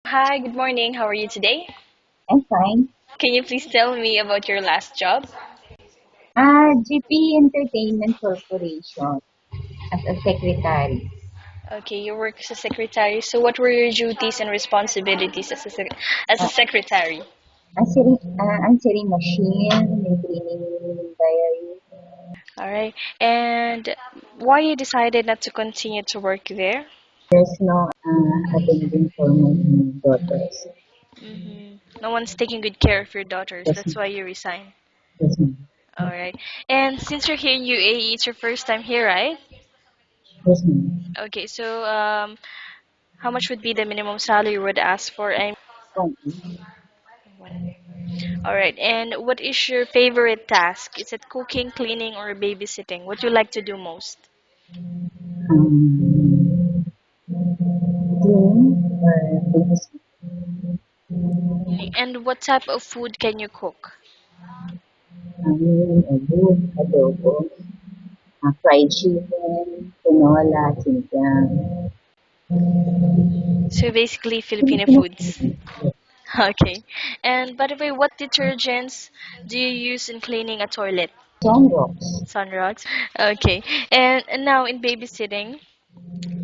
Hi, good morning. How are you today? I'm fine. Can you please tell me about your last job? GP Entertainment Corporation as a secretary. Okay, you work as a secretary. So, what were your duties and responsibilities as as a Uh, secretary? answering machine, maintaining diary. All right. And why you decided not to continue to work there? There's no attending for my daughters. No one's taking good care of your daughters. Yes, That's ma'am. why you resign. Yes, ma'am. All right. And since you're here in UAE, it's your first time here, right? Yes, ma'am. Okay. So, how much would be the minimum salary you would ask for? Um, All right. And what is your favorite task? Is it cooking, cleaning, or babysitting? What do you like to do most? um, cleaning or babies. And what type of food can you cook? Egg, adobo, fried chicken, tinola, sinigang. So basically Filipino Filipino foods. food. Okay. And by the way, what detergents do you use in cleaning a toilet? Sunrocks. Sunrox. Okay. And now in babysitting,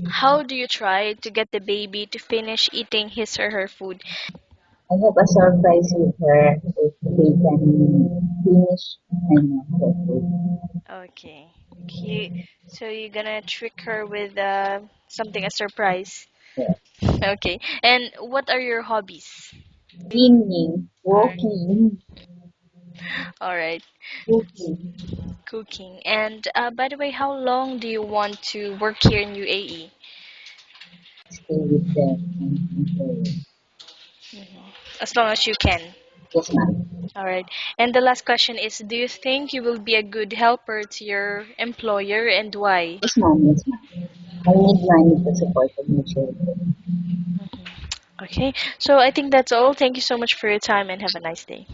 how do you try to get the baby to finish eating his or her food? I have a surprise with her if they can finish her food. Okay. Okay. So you're gonna trick her with something a surprise. Yeah. Okay. And what are your hobbies? Cleaning, Alright. walking, All right. cooking, Cooking. And by the way, how long do you want to work here in UAE? stay with them. And As long as you can. yes, ma'am. All right. And the last question is, do you think you will be a good helper to your employer and why? Yes, ma'am. Yes, ma'am. I need money to support my children. Okay. So I think that's all. Thank you so much for your time and have a nice day.